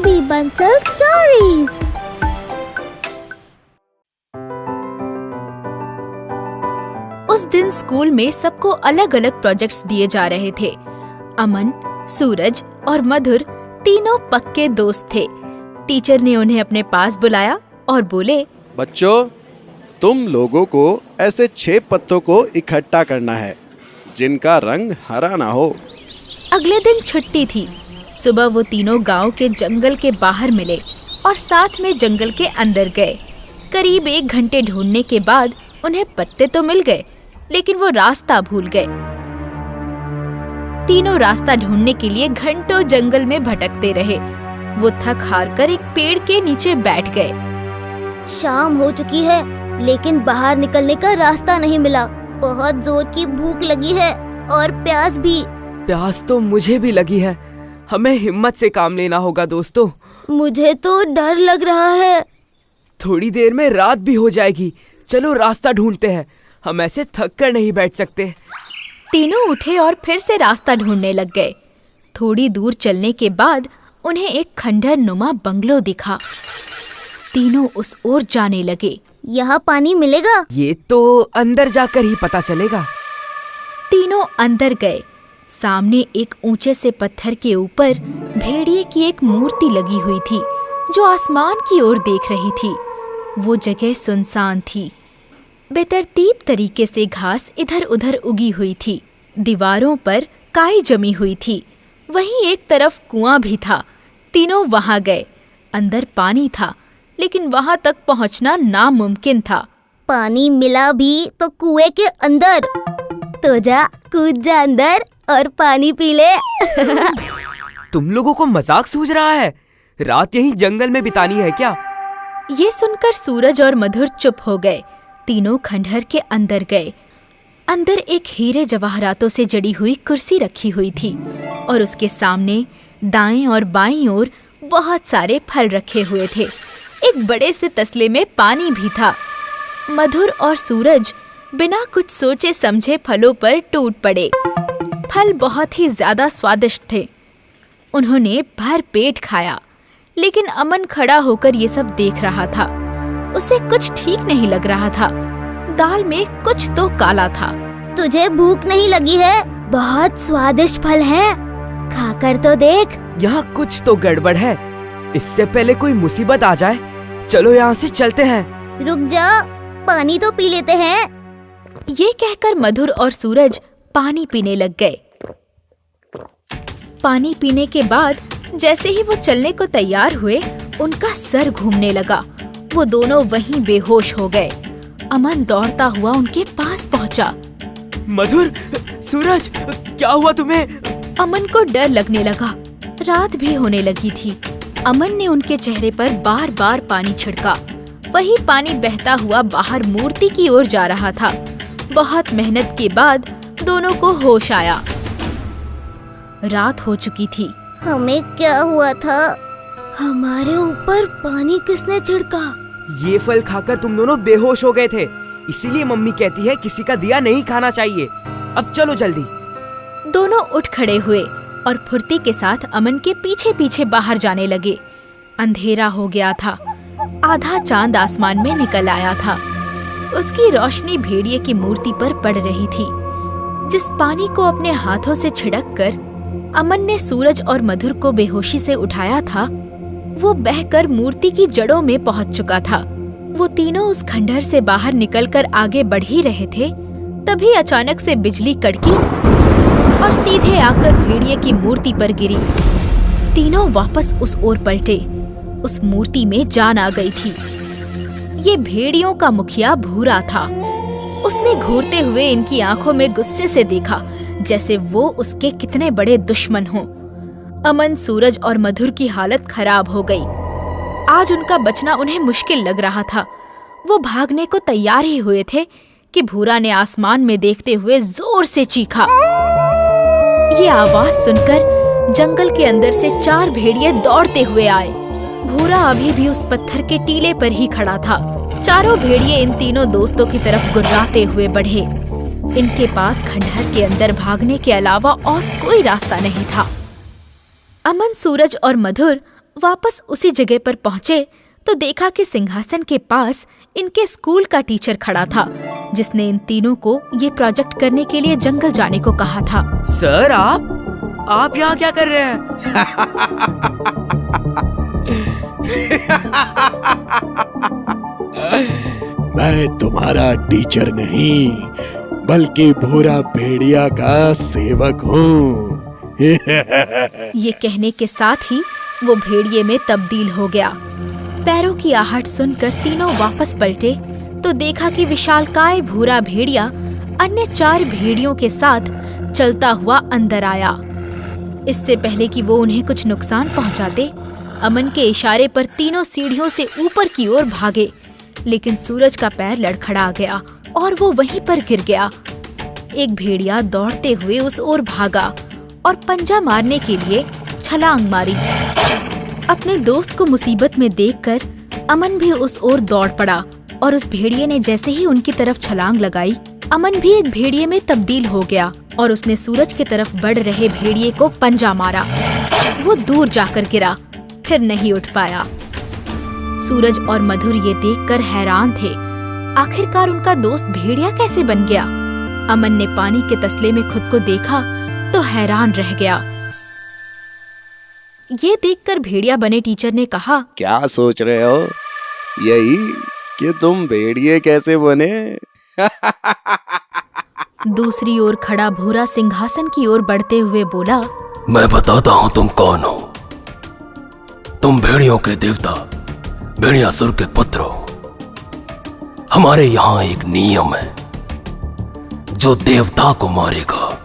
Baby Bansal stories. उस दिन school में सबको अलग अलग प्रोजेक्ट्स दिए जा रहे थे। अमन, सूरज और मधुर तीनों पक्के दोस्त थे। टीचर ने उन्हें अपने पास बुलाया और बोले, बच्चों, तुम लोगों को ऐसे 6 पत्तों को इकट्ठा करना है जिनका रंग हरा ना हो। अगले दिन छुट्टी थी। सुबह वो तीनों गांव के जंगल के बाहर मिले और साथ में जंगल के अंदर गए। करीब 1 घंटे ढूंढने के बाद उन्हें पत्ते तो मिल गए, लेकिन वो रास्ता भूल गए। तीनों रास्ता ढूंढने के लिए घंटों जंगल में भटकते रहे। वो थक हार कर एक पेड़ के नीचे बैठ गए। शाम हो चुकी है, लेकिन बाहर निकलने का रास्ता नहीं मिला। बहुत जोर की भूख लगी है और प्यास भी। प्यास तो मुझे भी लगी है। हमें हिम्मत से काम लेना होगा दोस्तों। मुझे तो डर लग रहा है। थोड़ी देर में रात भी हो जाएगी। चलो रास्ता ढूंढते हैं। हम ऐसे थक कर नहीं बैठ सकते। तीनों उठे और फिर से रास्ता ढूंढने लग गए। थोड़ी दूर चलने के बाद उन्हें एक खंडहर नुमा बंगलो दिखा। तीनों उस ओर जाने लगे। यहाँ पानी मिलेगा? ये तो अंदर जाकर ही पता चलेगा। तीनों अंदर गए। सामने एक ऊंचे से पत्थर के ऊपर भेड़िए की एक मूर्ति लगी हुई थी जो आसमान की ओर देख रही थी। वो जगह सुनसान थी। बेतरतीब तरीके से घास इधर उधर उगी हुई थी। दीवारों पर काई जमी हुई थी। वहीं एक तरफ कुआं भी था। तीनों वहां गए। अंदर पानी था, लेकिन वहां तक पहुंचना नामुमकिन था। पानी मिला भी तो कुएं के अंदर। तो जा, कूद जा अंदर और पानी पी ले। तुम लोगों को मजाक सूझ रहा है? रात यहीं जंगल में बितानी है क्या? ये सुनकर सूरज और मधुर चुप हो गए। तीनों खंडहर के अंदर गए। अंदर एक हीरे जवाहरातों से जड़ी हुई कुर्सी रखी हुई थी और उसके सामने दाएं और बाईं ओर बहुत सारे फल रखे हुए थे। एक बड़े से तसले में पानी भी था। मधुर और सूरज बिना कुछ सोचे समझे फलों पर टूट पड़े। फल बहुत ही ज्यादा स्वादिष्ट थे। उन्होंने भर पेट खाया, लेकिन अमन खड़ा होकर ये सब देख रहा था। उसे कुछ ठीक नहीं लग रहा था। दाल में कुछ तो काला था। तुझे भूख नहीं लगी है? बहुत स्वादिष्ट फल हैं। खाकर तो देख। यहाँ कुछ तो गड़बड़ है। इससे पहले कोई मुसीबत आ जाए। चलो यहाँ से चलते हैं। रुक जा, पानी तो पी लेते हैं। ये कहकर मधुर और सूरज पानी पीने लग गए। पानी पीने के बाद जैसे ही वो चलने को तैयार हुए, उनका सर घूमने लगा। वो दोनों वहीं बेहोश हो गए। अमन दौड़ता हुआ उनके पास पहुंचा। मधुर, सूरज, क्या हुआ तुम्हें? अमन को डर लगने लगा। रात भी होने लगी थी। अमन ने उनके चेहरे पर बार बार पानी छिड़का। वही पानी बहता हुआ बाहर मूर्ति की ओर जा रहा था। बहुत मेहनत के बाद दोनों को होश आया। रात हो चुकी थी। हमें क्या हुआ था? हमारे ऊपर पानी किसने छिड़का? ये फल खाकर तुम दोनों बेहोश हो गए थे। इसीलिए मम्मी कहती है किसी का दिया नहीं खाना चाहिए। अब चलो जल्दी। दोनों उठ खड़े हुए और फुर्ती के साथ अमन के पीछे पीछे बाहर जाने लगे। अंधेरा हो गया था। आधा चांद आसमान में निकल आया था। उसकी रोशनी भेड़िए की मूर्ति पर पड़ रही थी। जिस पानी को अपने हाथों से छिड़क कर अमन ने सूरज और मधुर को बेहोशी से उठाया था, वो बहकर मूर्ति की जड़ों में पहुंच चुका था। वो तीनों उस खंडहर से बाहर निकलकर आगे बढ़ ही रहे थे, तभी अचानक से बिजली कड़की और सीधे आकर भेड़िए की मूर्ति पर गिरी। तीनों वापस उस ओर पलटे। उस मूर्ति में जान आ गई थी। ये भेड़ियों का मुखिया भूरा था। उसने घूरते हुए इनकी आंखों में गुस्से से देखा, जैसे वो उसके कितने बड़े दुश्मन हों। अमन, सूरज और मधुर की हालत खराब हो गई। आज उनका बचना उन्हें मुश्किल लग रहा था। वो भागने को तैयार ही हुए थे कि भूरा ने आसमान में देखते हुए जोर से चीखा। ये आवाज सुनकर जंगल के अंदर से 4 भेड़िए दौड़ते हुए आए। भूरा अभी भी उस पत्थर के टीले पर ही खड़ा था। चारों भेड़िए इन तीनों दोस्तों की तरफ गुर्राते हुए बढ़े। इनके पास खंडहर के अंदर भागने के अलावा और कोई रास्ता नहीं था। अमन, सूरज और मधुर वापस उसी जगह पर पहुंचे तो देखा कि सिंहासन के पास इनके स्कूल का टीचर खड़ा था, जिसने इन तीनों को ये प्रोजेक्ट करने के लिए जंगल जाने को कहा था। सर, आप यहाँ क्या कर रहे हैं? मैं तुम्हारा टीचर नहीं, बल्कि भूरा भेड़िया का सेवक हूँ। ये कहने के साथ ही वो भेड़िए में तब्दील हो गया। पैरों की आहट सुनकर तीनों वापस पलटे तो देखा कि विशालकाय भूरा भेड़िया अन्य 4 भेड़ियों के साथ चलता हुआ अंदर आया। इससे पहले कि वो उन्हें कुछ नुकसान पहुंचाते, अमन के इशारे पर तीनों सीढ़ियों से ऊपर की ओर भागे, लेकिन सूरज का पैर लड़खड़ा गया और वो वहीं पर गिर गया। एक भेड़िया दौड़ते हुए उस ओर भागा और पंजा मारने के लिए छलांग मारी। अपने दोस्त को मुसीबत में देखकर अमन भी उस ओर दौड़ पड़ा और उस भेड़िए ने जैसे ही उनकी तरफ छलांग लगाई, अमन भी एक भेड़िए में तब्दील हो गया और उसने सूरज की तरफ बढ़ रहे भेड़िए को पंजा मारा। वो दूर जाकर गिरा, फिर नहीं उठ पाया। सूरज और मधुर ये देखकर हैरान थे, आखिरकार उनका दोस्त भेड़िया कैसे बन गया। अमन ने पानी के तसले में खुद को देखा तो हैरान रह गया। ये देखकर भेड़िया बने टीचर ने कहा, क्या सोच रहे हो? यही कि तुम भेड़िए कैसे बने? दूसरी ओर खड़ा भूरा सिंहासन की ओर बढ़ते हुए बोला, मैं बताता हूँ तुम कौन हो। तुम भेड़ियों के देवता, भेड़ियासुर के पुत्र हो। हमारे यहाँ एक नियम है, जो देवता को मारेगा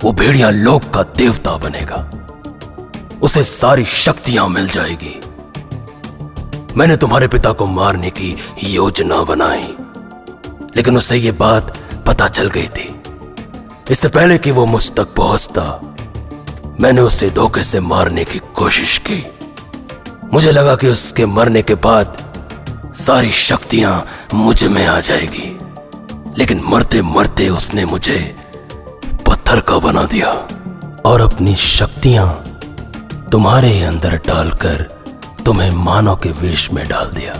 वो भेड़िया लोक का देवता बनेगा, उसे सारी शक्तियां मिल जाएगी। मैंने तुम्हारे पिता को मारने की योजना बनाई, लेकिन उसे ये बात पता चल गई थी। इससे पहले कि वो मुझ तक पहुंचता, मैंने उसे धोखे से मारने की कोशिश की। मुझे लगा कि उसके मरने के बाद सारी शक्तियां मुझ में आ जाएगी, लेकिन मरते मरते उसने मुझे पत्थर का बना दिया और अपनी शक्तियां तुम्हारे अंदर डालकर तुम्हें मानव के वेश में डाल दिया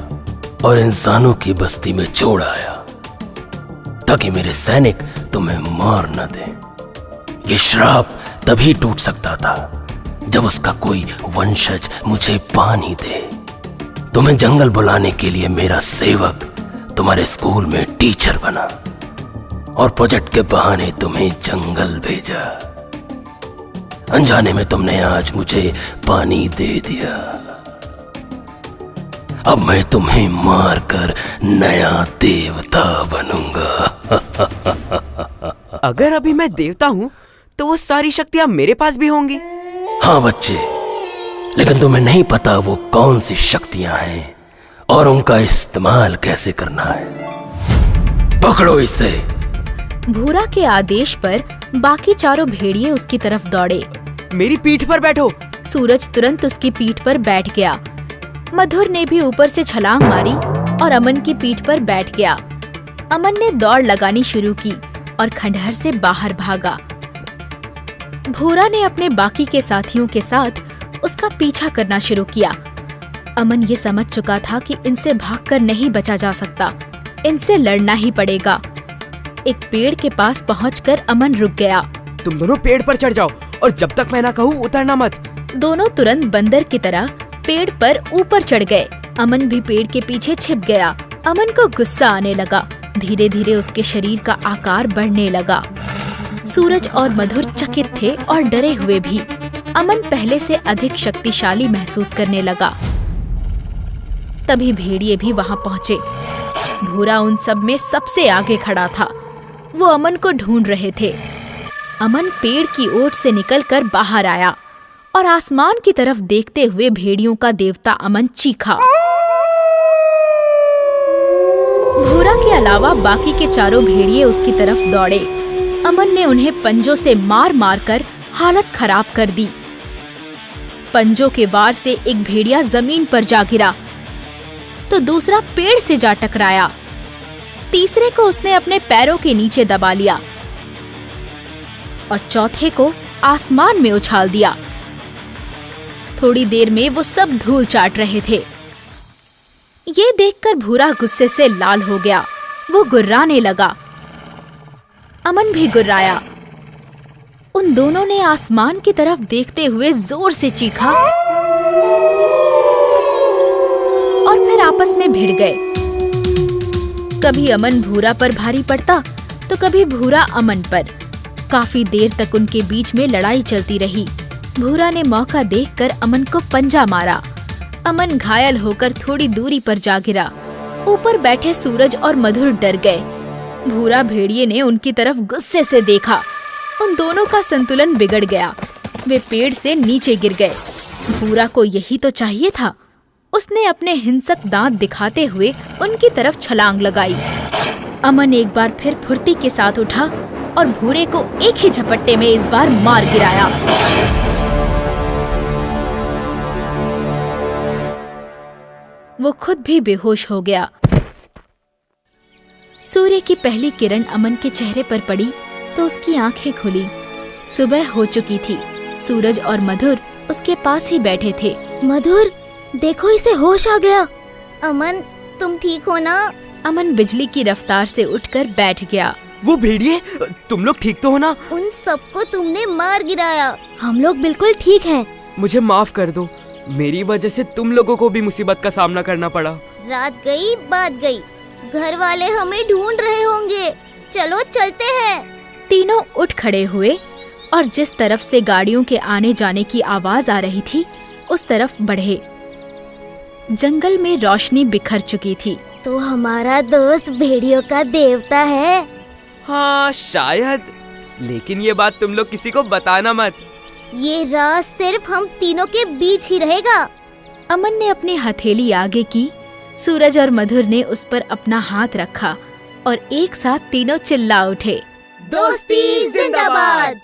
और इंसानों की बस्ती में छोड़ आया, ताकि मेरे सैनिक तुम्हें मार न दें। ये श्राप तभी टूट सकता था जब उसका कोई वंशज मुझे पानी दे। तुम्हें जंगल बुलाने के लिए मेरा सेवक तुम्हारे स्कूल में टीचर बना और प्रोजेक्ट के बहाने तुम्हें जंगल भेजा। अनजाने में तुमने आज मुझे पानी दे दिया। अब मैं तुम्हें मारकर नया देवता बनूंगा। अगर अभी मैं देवता हूँ तो वो सारी शक्तियाँ मेरे पास भी होंगी। हाँ बच्चे, लेकिन तुम्हें नहीं पता वो कौन सी शक्तियां हैं और उनका इस्तेमाल कैसे करना है। पकड़ो इसे। भूरा के आदेश पर बाकी चारों भेड़िए उसकी तरफ दौड़े। मेरी पीठ पर बैठो। सूरज तुरंत उसकी पीठ पर बैठ गया। मधुर ने भी ऊपर से छलांग मारी और अमन की पीठ पर बैठ गया। अमन ने दौड़ लगानी शुरू की और खंडहर से बाहर भागा। भूरा ने अपने बाकी के साथियों के साथ उसका पीछा करना शुरू किया। अमन ये समझ चुका था कि इनसे भागकर नहीं बचा जा सकता, इनसे लड़ना ही पड़ेगा। एक पेड़ के पास पहुंचकर अमन रुक गया। तुम दोनों पेड़ पर चढ़ जाओ और जब तक मैं ना कहूँ उतरना मत। दोनों तुरंत बंदर की तरह पेड़ पर ऊपर चढ़ गए। अमन भी पेड़ के पीछे छिप गया। अमन को गुस्सा आने लगा। धीरे धीरे उसके शरीर का आकार बढ़ने लगा। सूरज और मधुर चकित थे और डरे हुए भी। अमन पहले से अधिक शक्तिशाली महसूस करने लगा। तभी भेड़िए भी वहां पहुंचे। भूरा उन सब में सबसे आगे खड़ा था। वो अमन को ढूंढ रहे थे। अमन पेड़ की ओट से निकलकर बाहर आया और आसमान की तरफ देखते हुए भेड़ियों का देवता अमन चीखा। भूरा के अलावा बाकी के चारों भेड़िए उसकी तरफ दौड़े। अमन ने उन्हें पंजों से मार मार कर हालत खराब कर दी। पंजों के वार से एक भेड़िया जमीन पर जा गिरा तो दूसरा पेड़ से जा टकराया। तीसरे को उसने अपने पैरों के नीचे दबा लिया और चौथे को आसमान में उछाल दिया। थोड़ी देर में वो सब धूल चाट रहे थे। ये देखकर भूरा गुस्से से लाल हो गया। वो गुर्राने लगा। अमन भी गुर्राया। उन दोनों ने आसमान की तरफ देखते हुए जोर से चीखा और फिर आपस में भिड़ गए। कभी अमन भूरा पर भारी पड़ता तो कभी भूरा अमन पर। काफी देर तक उनके बीच में लड़ाई चलती रही। भूरा ने मौका देखकर अमन को पंजा मारा। अमन घायल होकर थोड़ी दूरी पर जा गिरा। ऊपर बैठे सूरज और मधुर डर गए। भूरा भेड़िए ने उनकी तरफ गुस्से से देखा। उन दोनों का संतुलन बिगड़ गया। वे पेड़ से नीचे गिर गए। भूरा को यही तो चाहिए था। उसने अपने हिंसक दांत दिखाते हुए उनकी तरफ छलांग लगाई। अमन एक बार फिर फुर्ती के साथ उठा और भूरे को एक ही झपट्टे में इस बार मार गिराया। वो खुद भी बेहोश हो गया। सूर्य की पहली किरण अमन के चेहरे पर पड़ी तो उसकी आंखें खुली। सुबह हो चुकी थी। सूरज और मधुर उसके पास ही बैठे थे। मधुर, देखो इसे होश आ गया। अमन, तुम ठीक हो ना? अमन बिजली की रफ्तार से उठकर बैठ गया। वो भेड़िए, तुम लोग ठीक तो हो ना? उन सबको तुमने मार गिराया। हम लोग बिल्कुल ठीक हैं। मुझे माफ कर दो। मेरी वजह से तुम लोगों को भी मुसीबत का सामना करना पड़ा। रात गई बात गई। घर वाले हमें ढूंढ रहे होंगे। चलो चलते हैं। तीनों उठ खड़े हुए और जिस तरफ से गाड़ियों के आने जाने की आवाज आ रही थी उस तरफ बढ़े। जंगल में रोशनी बिखर चुकी थी। तो हमारा दोस्त भेड़ियों का देवता है। हाँ शायद, लेकिन ये बात तुम लोग किसी को बताना मत। ये राज सिर्फ हम तीनों के बीच ही रहेगा। अमन ने अपनी हथेली आगे की। सूरज और मधुर ने उस पर अपना हाथ रखा और एक साथ तीनों चिल्ला उठे, दोस्ती जिंदाबाद।